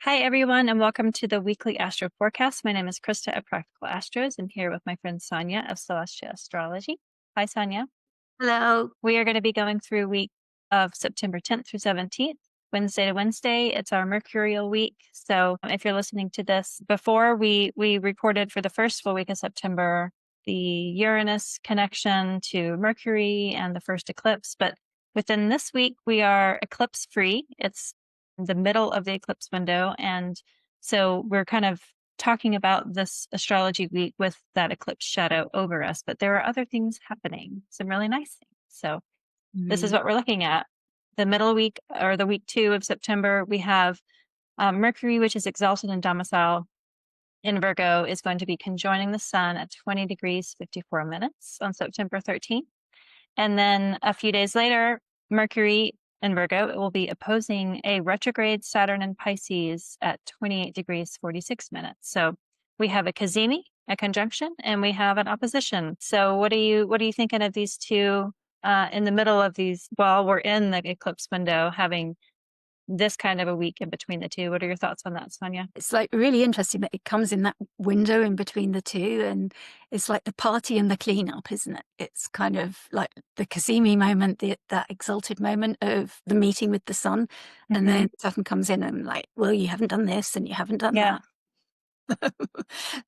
Hi, everyone, and welcome to the weekly Astro Forecast. My name is Christa at Practical Astros. I'm here with my friend Sonia of Celestia Astrology. Hi, Sonia. Hello. We are going to be going through a week of September 10th through 17th, Wednesday to Wednesday. It's our Mercurial week. So if you're listening to this before, we recorded for the first full week of September the Uranus connection to Mercury and the first eclipse. But within this week, we are eclipse free. It's the middle of the eclipse window. And so we're kind of talking about this astrology week with that eclipse shadow over us, but there are other things happening, some really nice things. So this is what we're looking at. The middle week or the week 2 of September, we have Mercury, which is exalted in domicile in Virgo, is going to be conjoining the sun at 20 degrees 54 minutes on September 13th. And then a few days later, Mercury in Virgo, it will be opposing a retrograde Saturn in Pisces at 28 degrees 46 minutes. So we have a Cazimi, a conjunction, and we have an opposition. So what are you thinking of these two in the middle of these, while we're in the eclipse window, having this kind of a week in between the two? What are your thoughts on that, Sonia? It's like really interesting that it comes in that window in between the two, and it's like the party and the cleanup, isn't it? It's kind of like the Cazimi moment, that exalted moment of the meeting with the sun, and then Saturn comes in and like, well, you haven't done this and you haven't done Yeah. that.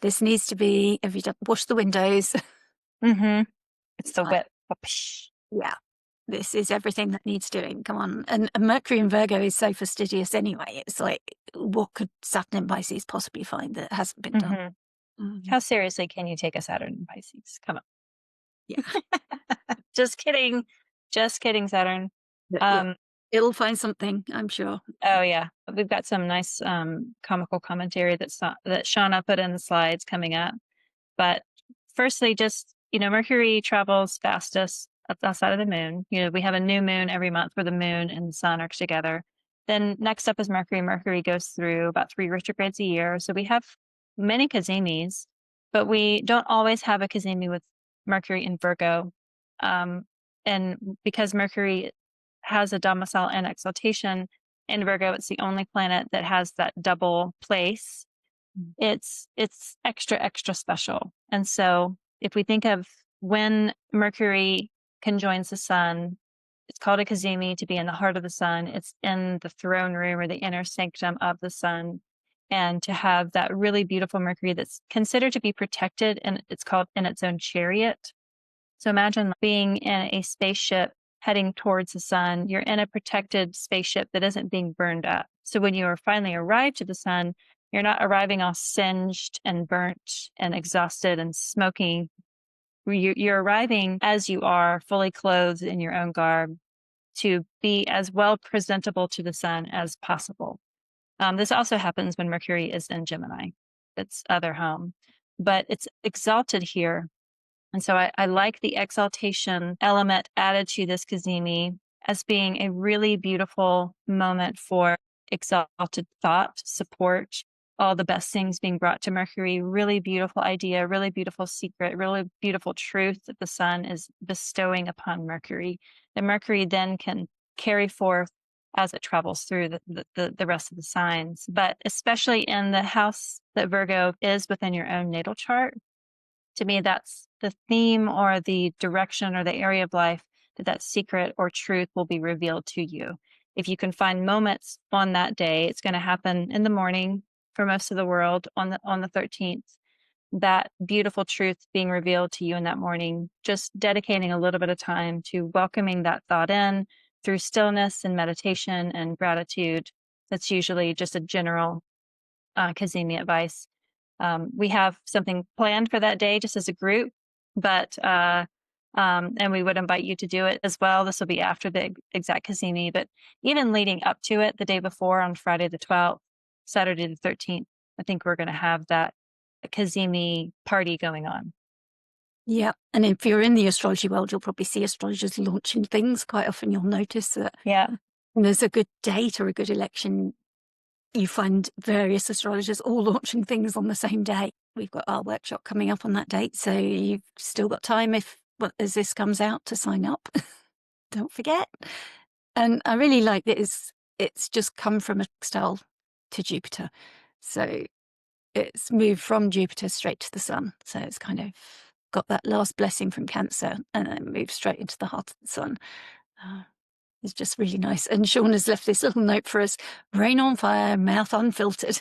This needs to be, have you done, wash the windows? It's the like, whip. yeah. This is everything that needs doing. Come on. And Mercury in Virgo is so fastidious anyway. It's like, what could Saturn in Pisces possibly find that hasn't been done? How seriously can you take a Saturn in Pisces? Come on. Yeah. Just kidding. Just kidding, Saturn. Yeah. It'll find something, I'm sure. Oh yeah, we've got some nice comical commentary that Shawna put in the slides coming up. But firstly, just Mercury travels fastest outside of the moon. We have a new moon every month where the moon and the sun are together. Then next up is Mercury. Mercury goes through about 3 retrogrades a year, so we have many Cazimis, but we don't always have a Cazimi with Mercury in Virgo. And because Mercury has a domicile and exaltation in Virgo, it's the only planet that has that double place. It's extra special. And so if we think of when Mercury conjoins the sun, it's called a Cazimi, to be in the heart of the sun. It's in the throne room or the inner sanctum of the sun. And to have that really beautiful Mercury that's considered to be protected, and it's called in its own chariot. So imagine being in a spaceship heading towards the sun. You're in a protected spaceship that isn't being burned up. So when you finally arrive to the sun, you're not arriving all singed and burnt and exhausted and smoking. You're arriving as you are, fully clothed in your own garb, to be as well presentable to the sun as possible. This also happens when Mercury is in Gemini, its other home, but it's exalted here. And so I like the exaltation element added to this Cazimi as being a really beautiful moment for exalted thought, support, all the best things being brought to Mercury. Really beautiful idea, really beautiful secret, really beautiful truth that the sun is bestowing upon Mercury. And Mercury then can carry forth as it travels through the rest of the signs. But especially in the house that Virgo is within your own natal chart, to me, that's the theme or the direction or the area of life that secret or truth will be revealed to you. If you can find moments on that day, it's going to happen in the morning for most of the world on the 13th. That beautiful truth being revealed to you in that morning, just dedicating a little bit of time to welcoming that thought in through stillness and meditation and gratitude. That's usually just a general Cazimi advice. We have something planned for that day just as a group, but and we would invite you to do it as well. This will be after the exact Cazimi, but even leading up to it, the day before on Friday the 12th, Saturday the 13th, I think we're going to have that Cazimi party going on. Yeah. And if you're in the astrology world, you'll probably see astrologers launching things. Quite often you'll notice that when there's a good date or a good election, you find various astrologers all launching things on the same day. We've got our workshop coming up on that date, so you've still got time as this comes out to sign up. Don't forget. And I really like that it's just come from a style to Jupiter. So it's moved from Jupiter straight to the sun. So it's kind of got that last blessing from Cancer and then moved straight into the heart of the sun. It's just really nice. And Shawna's left this little note for us: rain on fire, mouth unfiltered.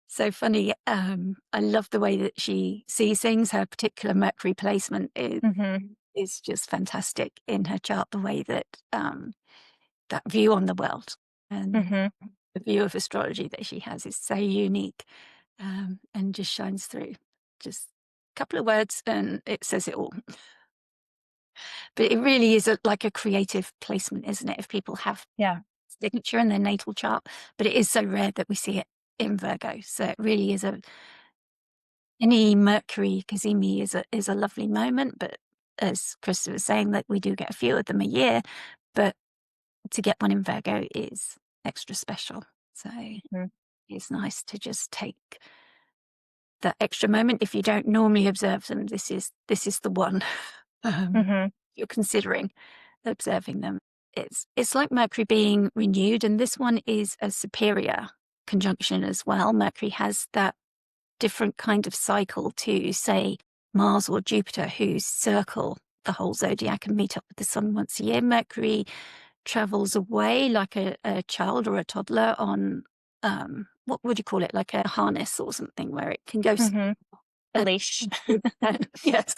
So funny. I love the way that she sees things. Her particular Mercury placement is just fantastic in her chart. The way that that view on the world and the view of astrology that she has is so unique, and just shines through. Just a couple of words and it says it all. But it really is like a creative placement, isn't it? If people have signature in their natal chart, but it is so rare that we see it in Virgo. So it really is any Mercury Cazimi is a lovely moment. But as Christa was saying, that we do get a few of them a year, but to get one in Virgo is extra special. So it's nice to just take that extra moment. If you don't normally observe them, this is the one. You're considering observing them. It's like Mercury being renewed, and this one is a superior conjunction as well. Mercury has that different kind of cycle to, say, Mars or Jupiter, who circle the whole zodiac and meet up with the sun once a year. Mercury travels away like a child or a toddler on what would you call it, like a harness or something, where it can go a leash. Yes.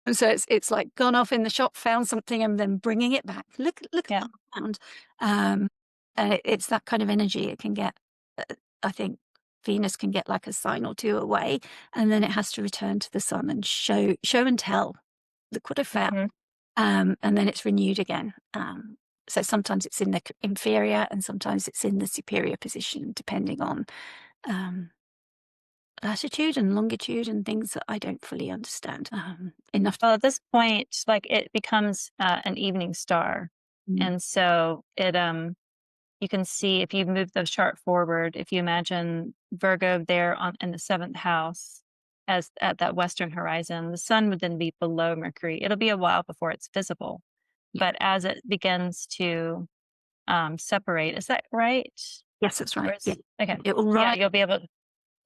And so it's like gone off in the shop, found something, and then bringing it back. Look at that found. And it's that kind of energy it can get. I think Venus can get like a sign or two away, and then it has to return to the sun and show and tell. Look what I found. And then it's renewed again. So sometimes it's in the inferior and sometimes it's in the superior position, depending on latitude and longitude and things that I don't fully understand enough. Well, at this point, like, it becomes an evening star. And so it you can see, if you move the chart forward, if you imagine Virgo there in the 7th house as at that western horizon, the sun would then be below Mercury. It'll be a while before it's visible. But as it begins to separate, is that right? Yes, that's right. Yeah. Okay. It will rise. You'll be able to.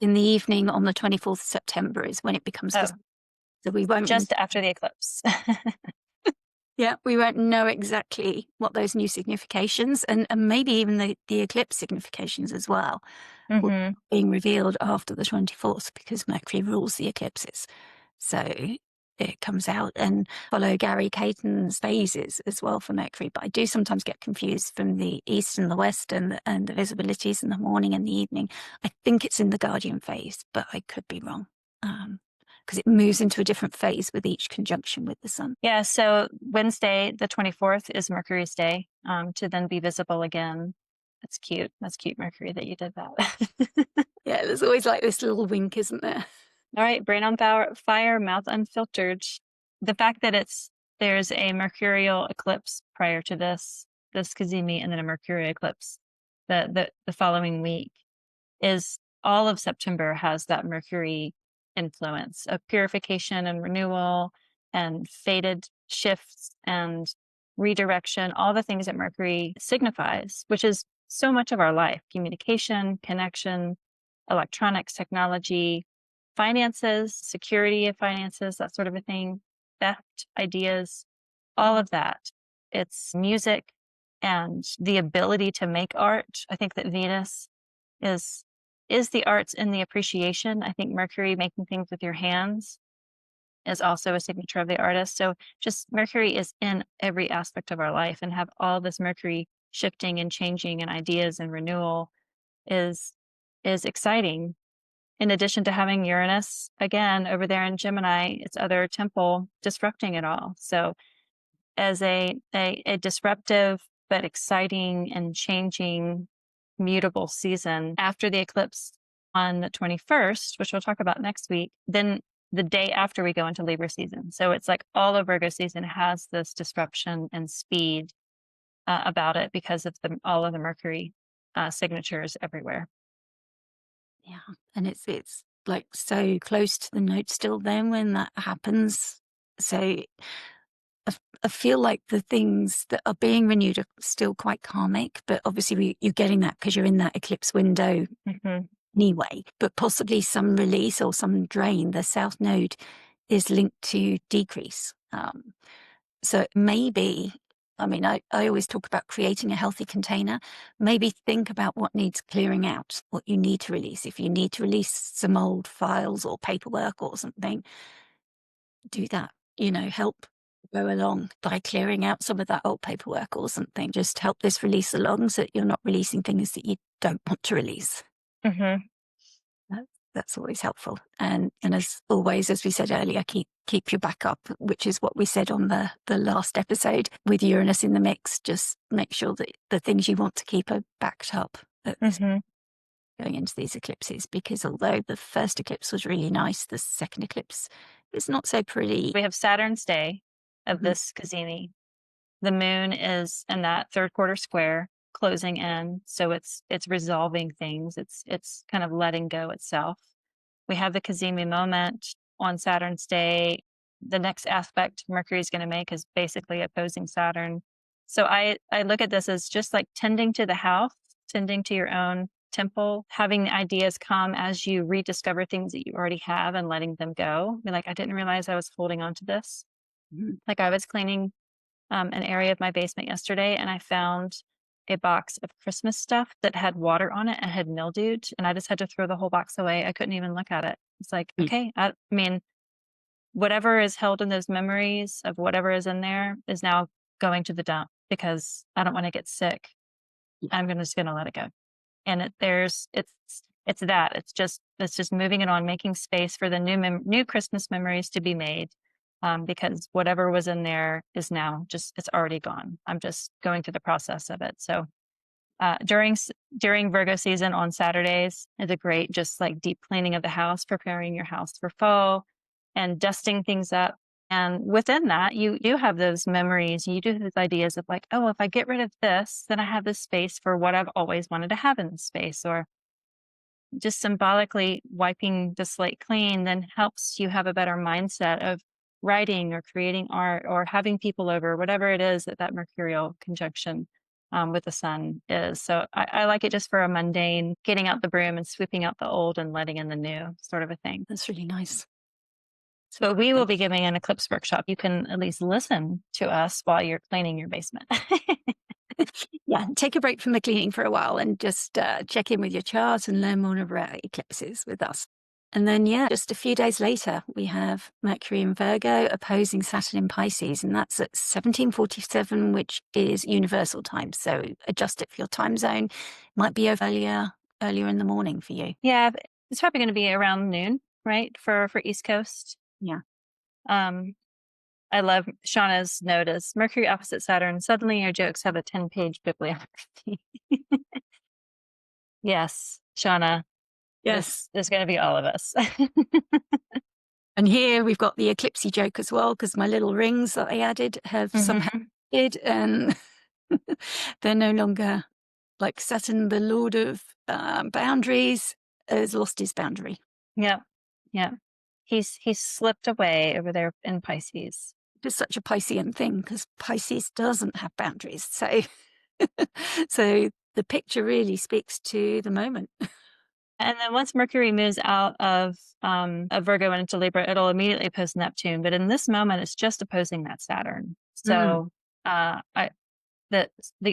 In the evening on the 24th of September is when it becomes visible. So we won't just after the eclipse. Yeah, we won't know exactly what those new significations and maybe even the eclipse significations as well being revealed after the 24th, because Mercury rules the eclipses. So it comes out and follow Gary Caton's phases as well for Mercury. But I do sometimes get confused from the east and the west and the visibilities in the morning and the evening. I think it's in the Guardian phase, but I could be wrong. Because it moves into a different phase with each conjunction with the sun. Yeah, so Wednesday, the 24th, is Mercury's day, to then be visible again. That's cute. That's cute, Mercury, that you did that. Yeah, there's always like this little wink, isn't there? All right, brain on fire, mouth unfiltered. The fact that there's a mercurial eclipse prior to this Cazimi, and then a mercurial eclipse the following week, is all of September has that Mercury influence of purification and renewal and fated shifts and redirection, all the things that Mercury signifies, which is so much of our life: communication, connection, electronics, technology, finances, security of finances, that sort of a thing, theft, ideas, all of that. It's music and the ability to make art. I think that Venus is the arts and the appreciation. I think Mercury, making things with your hands, is also a signature of the artist. So just Mercury is in every aspect of our life, and have all this Mercury shifting and changing and ideas and renewal is exciting. In addition to having Uranus again over there in Gemini, its other temple, disrupting it all. So as a disruptive but exciting and changing, mutable season after the eclipse on the 21st, which we'll talk about next week, then the day after we go into Libra season. So it's like all of Virgo season has this disruption and speed about it because of all of the Mercury signatures everywhere. Yeah, and it's like so close to the note still then when that happens. So I feel like the things that are being renewed are still quite karmic, but obviously you're getting that because you're in that eclipse window anyway, but possibly some release or some drain. The South Node is linked to decrease. So maybe, I mean, I always talk about creating a healthy container. Maybe think about what needs clearing out, what you need to release. If you need to release some old files or paperwork or something, do that, help go along by clearing out some of that old paperwork or something. Just help this release along so that you're not releasing things that you don't want to release. That's always helpful. And as always, as we said earlier, keep your backup, which is what we said on the last episode. With Uranus in the mix, just make sure that the things you want to keep are backed up going into these eclipses, because although the first eclipse was really nice, the second eclipse is not so pretty. We have Saturn's day of this Cazimi. The moon is in that third quarter square closing in, so it's resolving things. It's kind of letting go itself. We have the Cazimi moment on Saturn's day. The next aspect Mercury is going to make is basically opposing Saturn. So I look at this as just like tending to the house, tending to your own temple, having the ideas come as you rediscover things that you already have and letting them go. Be like, I didn't realize I was holding on to this. Like I was cleaning an area of my basement yesterday, and I found a box of Christmas stuff that had water on it and had mildewed, and I just had to throw the whole box away. I couldn't even look at it. It's like, okay, I mean, whatever is held in those memories of whatever is in there is now going to the dump because I don't want to get sick. I'm just going to let it go. And it's just moving it on, making space for the new Christmas memories to be made. Because whatever was in there is now it's already gone. I'm just going through the process of it. So during Virgo season on Saturdays is a great just like deep cleaning of the house, preparing your house for fall and dusting things up. And within that, you have those memories, you do have these ideas of like, oh, if I get rid of this, then I have this space for what I've always wanted to have in the space. Or just symbolically wiping the slate clean then helps you have a better mindset of writing or creating art or having people over, whatever it is that mercurial conjunction with the sun is. So I like it just for a mundane, getting out the broom and sweeping out the old and letting in the new sort of a thing. That's really nice. So we will be giving an eclipse workshop. You can at least listen to us while you're cleaning your basement. Yeah, take a break from the cleaning for a while and just check in with your chart and learn more about eclipses with us. And then, just a few days later, we have Mercury in Virgo opposing Saturn in Pisces, and that's at 17:47, which is universal time. So adjust it for your time zone. Might be earlier in the morning for you. Yeah, it's probably going to be around noon, right, for East Coast. Yeah. I love Shawna's note is Mercury opposite Saturn. Suddenly your jokes have a 10-page bibliography. Yes, Shawna. Yes. There's going to be all of us. And here we've got the eclipsey joke as well, because my little rings that I added have somehow hid, and they're no longer like Saturn, the Lord of boundaries, has lost his boundary. Yeah. He's slipped away over there in Pisces. It's such a Piscean thing because Pisces doesn't have boundaries. So, so the picture really speaks to the moment. And then once Mercury moves out of Virgo and into Libra, it'll immediately oppose Neptune. But in this moment, it's just opposing that Saturn. So the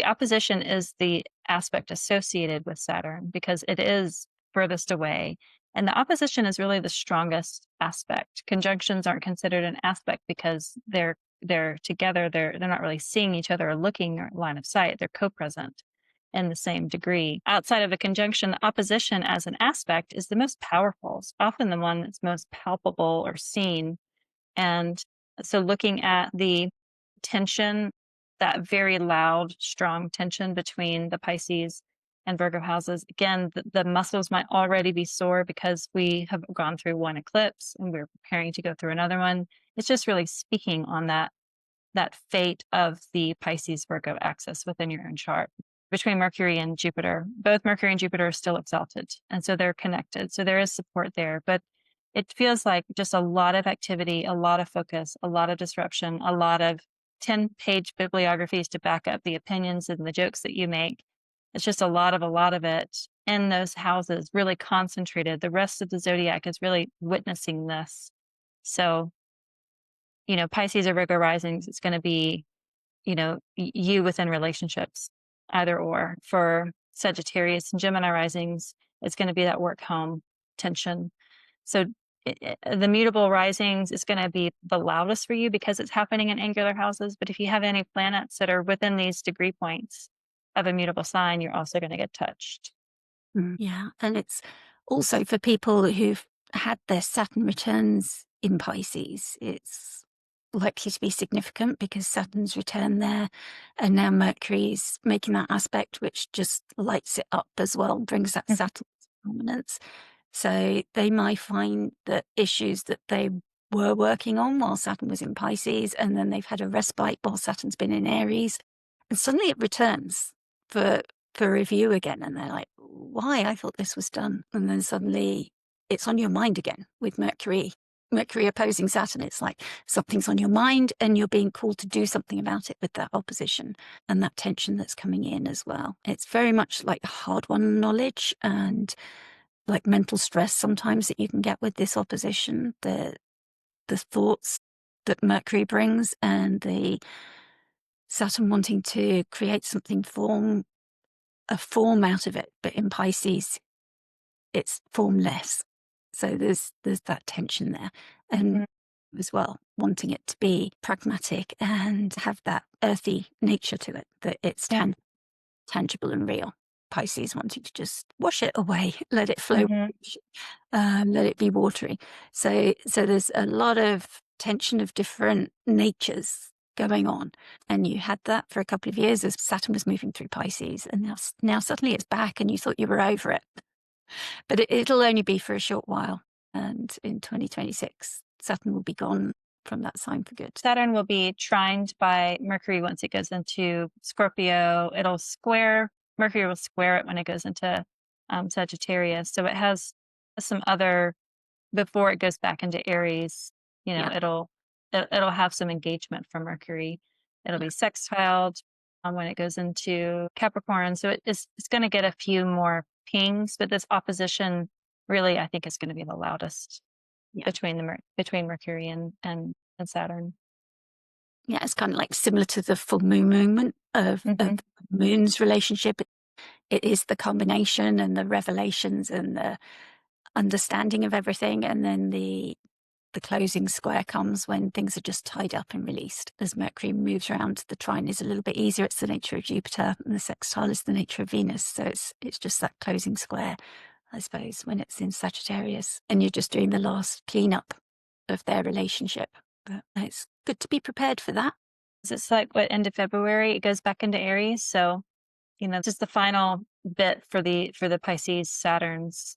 opposition is the aspect associated with Saturn because it is furthest away. And the opposition is really the strongest aspect. Conjunctions aren't considered an aspect because they're together. They're not really seeing each other or looking or line of sight. They're co-present in the same degree. Outside of a conjunction, the opposition as an aspect is the most powerful. It's often the one that's most palpable or seen. And so looking at the tension, that very loud, strong tension between the Pisces and Virgo houses, again, the muscles might already be sore because we have gone through one eclipse and we're preparing to go through another one. It's just really speaking on that fate of the Pisces Virgo axis within your own chart. Between Mercury and Jupiter, both Mercury and Jupiter are still exalted, and so they're connected. So there is support there, but it feels like just a lot of activity, a lot of focus, a lot of disruption, a lot of 10-page bibliographies to back up the opinions and the jokes that you make. It's just a lot of it in those houses, really concentrated. The rest of the zodiac is really witnessing this. So, Pisces or Virgo risings, it's going to be, you within relationships, either or. For Sagittarius and Gemini risings, it's going to be that work home tension. So the mutable risings is going to be the loudest for you because it's happening in angular houses. But if you have any planets that are within these degree points of a mutable sign, you're also going to get touched. Yeah. And it's also for people who've had their Saturn returns in Pisces, it's likely to be significant because Saturn's returned there, and now Mercury's making that aspect, which just lights it up as well, brings that Saturn prominence. So they might find that issues that they were working on while Saturn was in Pisces, and then they've had a respite while Saturn's been in Aries, and suddenly it returns for review again, and they're like, why? I thought this was done. And then suddenly it's on your mind again with Mercury opposing Saturn. It's like something's on your mind and you're being called to do something about it with that opposition and that tension that's coming in as well. It's very much like hard-won knowledge and like mental stress sometimes that you can get with this opposition, the thoughts that Mercury brings, and the Saturn wanting to create something, a form out of it. But in Pisces, it's formless. So there's that tension there. And as well, wanting it to be pragmatic and have that earthy nature to it, that it's tangible and real. Pisces wanting to just wash it away, let it flow, let it be watery. So there's a lot of tension of different natures going on. And you had that for a couple of years as Saturn was moving through Pisces. And now suddenly it's back and you thought you were over it. But it'll only be for a short while. And in 2026, Saturn will be gone from that sign for good. Saturn will be trined by Mercury once it goes into Scorpio. Mercury will square it when it goes into Sagittarius. So it has some other, before it goes back into Aries, it'll have some engagement from Mercury. It'll be sextiled when it goes into Capricorn. So it's going to get a few more pings, but this opposition really, I think, is going to be the loudest between Mercury and Saturn. Yeah, it's kind of like similar to the full moon movement of moon's relationship. It is the combination and the revelations and the understanding of everything, and then the closing square comes when things are just tied up and released. As Mercury moves around, the trine is a little bit easier. It's the nature of Jupiter, and the sextile is the nature of Venus. So it's just that closing square, I suppose, when it's in Sagittarius, and you're just doing the last cleanup of their relationship. But it's good to be prepared for that. It's like end of February, it goes back into Aries. So, just the final bit for the Pisces Saturns,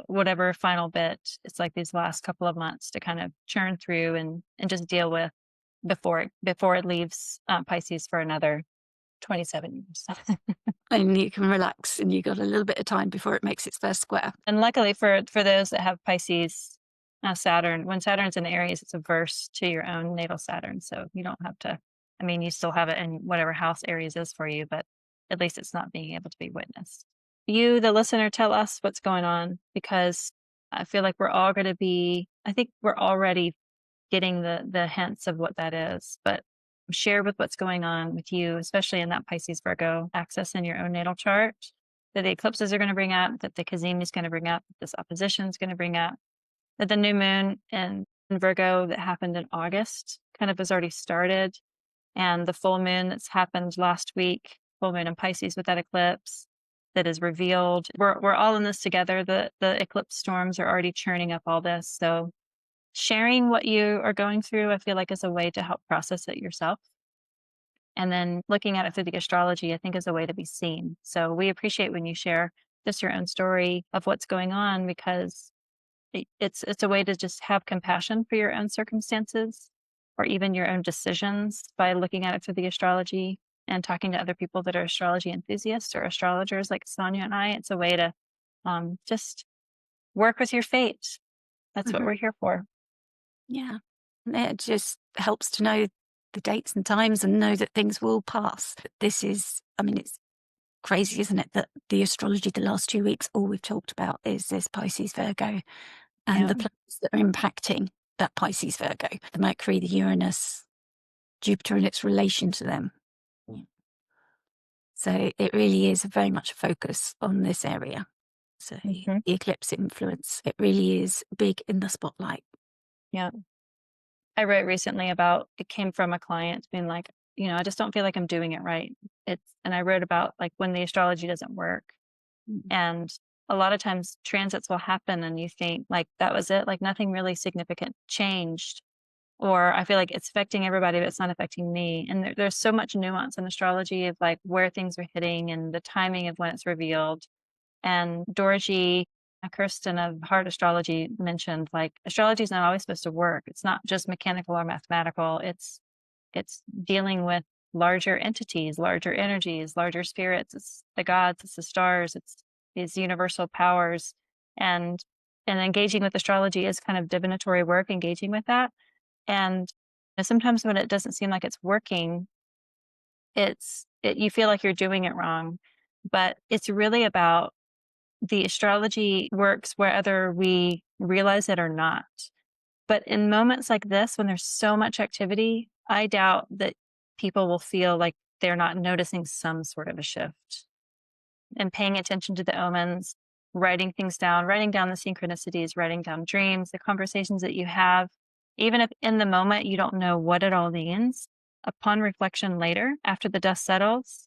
whatever final bit, it's like these last couple of months to kind of churn through and just deal with before it leaves Pisces for another 27 years. And you can relax, and you got a little bit of time before it makes its first square. And luckily for those that have Pisces Saturn, when Saturn's in Aries, it's averse to your own natal Saturn. So you don't have to, you still have it in whatever house Aries is for you, but at least it's not being able to be witnessed. You, the listener, tell us what's going on, because I feel like I think we're already getting the hints of what that is, but share with what's going on with you, especially in that Pisces Virgo axis in your own natal chart, that the eclipses are going to bring up, that the Cazimi is going to bring up, that this opposition is going to bring up, that the new moon in Virgo that happened in August kind of has already started, and the full moon that's happened last week, full moon in Pisces with that eclipse, that is revealed. We're all in this together. The eclipse storms are already churning up all this. So sharing what you are going through, I feel like, is a way to help process it yourself. And then looking at it through the astrology, I think, is a way to be seen. So we appreciate when you share just your own story of what's going on, because it's a way to just have compassion for your own circumstances or even your own decisions by looking at it through the astrology and talking to other people that are astrology enthusiasts or astrologers like Sonia and I. It's a way to just work with your fate. That's what we're here for. Yeah. It just helps to know the dates and times and know that things will pass. This is, I mean, it's crazy, isn't it, that the astrology the last 2 weeks, all we've talked about is this Pisces Virgo and the planets that are impacting that Pisces Virgo, the Mercury, the Uranus, Jupiter and its relation to them. So it really is very much a focus on this area. So the eclipse influence, it really is big in the spotlight. Yeah. I wrote recently about, it came from a client being like, I just don't feel like I'm doing it right. And I wrote about like when the astrology doesn't work. And a lot of times transits will happen and you think like that was it, like nothing really significant changed. Or I feel like it's affecting everybody, but it's not affecting me. And there's so much nuance in astrology of like where things are hitting and the timing of when it's revealed. And Dorji Kirsten of Heart Astrology mentioned like astrology is not always supposed to work. It's not just mechanical or mathematical. It's dealing with larger entities, larger energies, larger spirits. It's the gods, it's the stars, it's these universal powers. And engaging with astrology is kind of divinatory work, engaging with that. And sometimes when it doesn't seem like it's working, you feel like you're doing it wrong. But it's really about the astrology works whether we realize it or not. But in moments like this, when there's so much activity, I doubt that people will feel like they're not noticing some sort of a shift. And paying attention to the omens, writing things down, writing down the synchronicities, writing down dreams, the conversations that you have, even if in the moment you don't know what it all means, upon reflection later, after the dust settles,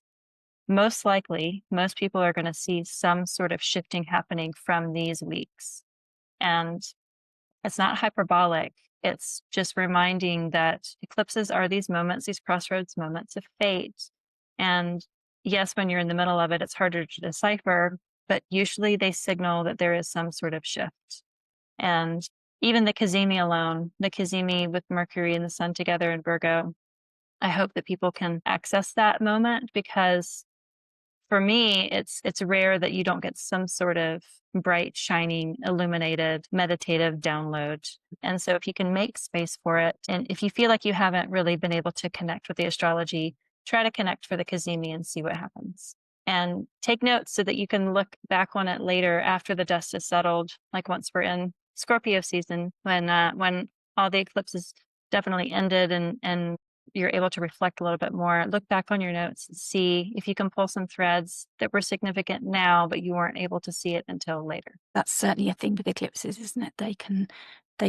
most likely, most people are going to see some sort of shifting happening from these weeks. And it's not hyperbolic. It's just reminding that eclipses are these moments, these crossroads moments of fate. And yes, when you're in the middle of it, it's harder to decipher, but usually they signal that there is some sort of shift. And even the Cazimi alone, the Cazimi with Mercury and the Sun together in Virgo, I hope that people can access that moment, because for me, it's rare that you don't get some sort of bright, shining, illuminated, meditative download. And so if you can make space for it, and if you feel like you haven't really been able to connect with the astrology, try to connect for the Cazimi and see what happens. And take notes so that you can look back on it later after the dust is settled, like once we're in Scorpio season, when all the eclipses definitely ended and you're able to reflect a little bit more, look back on your notes and see if you can pull some threads that were significant now, but you weren't able to see it until later. That's certainly a thing with eclipses, isn't it? They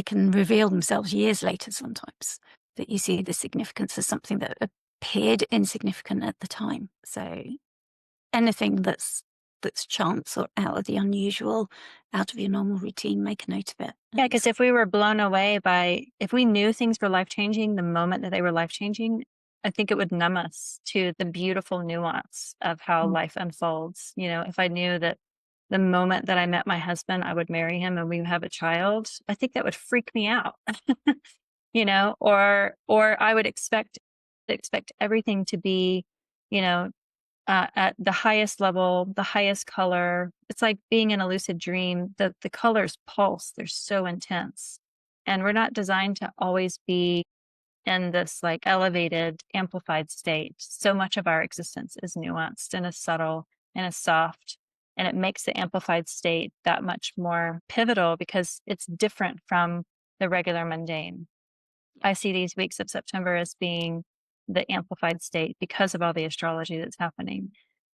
can reveal themselves years later sometimes, that you see the significance of something that appeared insignificant at the time. So anything that's chance or out of the unusual, out of your normal routine, make a note of it. Yeah, because if we were blown away if we knew things were life-changing the moment that they were life-changing, I think it would numb us to the beautiful nuance of how life unfolds. If I knew that the moment that I met my husband, I would marry him and we would have a child, I think that would freak me out. Or I would expect everything to be, at the highest level, the highest color. It's like being in a lucid dream. The colors pulse. They're so intense. And we're not designed to always be in this like elevated, amplified state. So much of our existence is nuanced and is subtle and is soft. And it makes the amplified state that much more pivotal because it's different from the regular mundane. I see these weeks of September as being the amplified state because of all the astrology that's happening.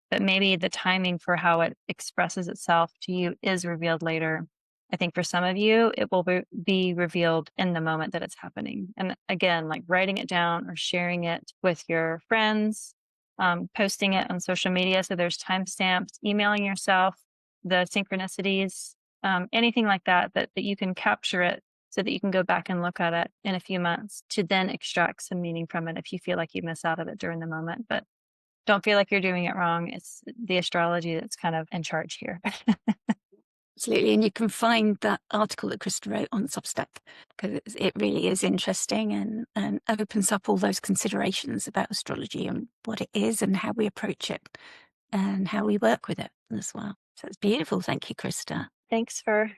But maybe the timing for how it expresses itself to you is revealed later. I think for some of you, it will be revealed in the moment that it's happening. And again, like writing it down or sharing it with your friends, posting it on social media so there's timestamps, emailing yourself the synchronicities, anything like that you can capture it so that you can go back and look at it in a few months to then extract some meaning from it if you feel like you miss out of it during the moment. But don't feel like you're doing it wrong. It's the astrology that's kind of in charge here. Absolutely. And you can find that article that Christa wrote on Substack, because it really is interesting and opens up all those considerations about astrology and what it is and how we approach it and how we work with it as well. So it's beautiful. Thank you, Christa. Thanks for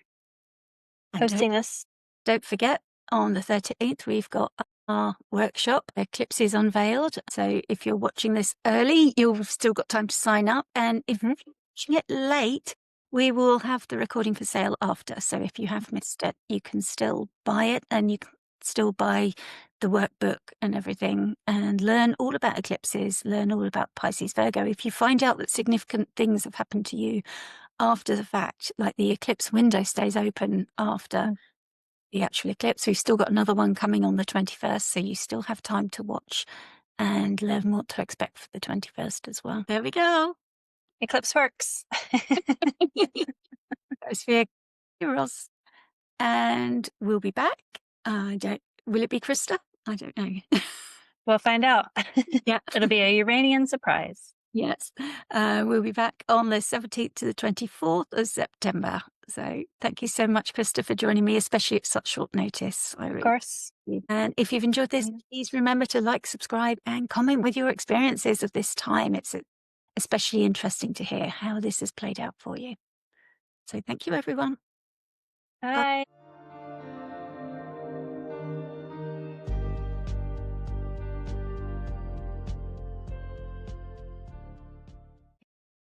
hosting this. Don't forget, on the 13th, we've got our workshop, Eclipses Unveiled. So if you're watching this early, you've still got time to sign up. And if you're watching it late, we will have the recording for sale after. So if you have missed it, you can still buy it, and you can still buy the workbook and everything and learn all about eclipses, learn all about Pisces, Virgo. If you find out that significant things have happened to you after the fact, like the eclipse window stays open after the actual eclipse, we've still got another one coming on the 21st, so you still have time to watch and learn what to expect for the 21st as well. There we go. Eclipse works. Sphere Eros. And we'll be back. Will it be Christa? I don't know. We'll find out. Yeah. It'll be a Uranian surprise. Yes. We'll be back on the 17th to the 24th of September. So thank you so much, Christa, for joining me, especially at such short notice. Of course. And if you've enjoyed this, please remember to like, subscribe, and comment with your experiences of this time. It's especially interesting to hear how this has played out for you. So thank you, everyone. Bye.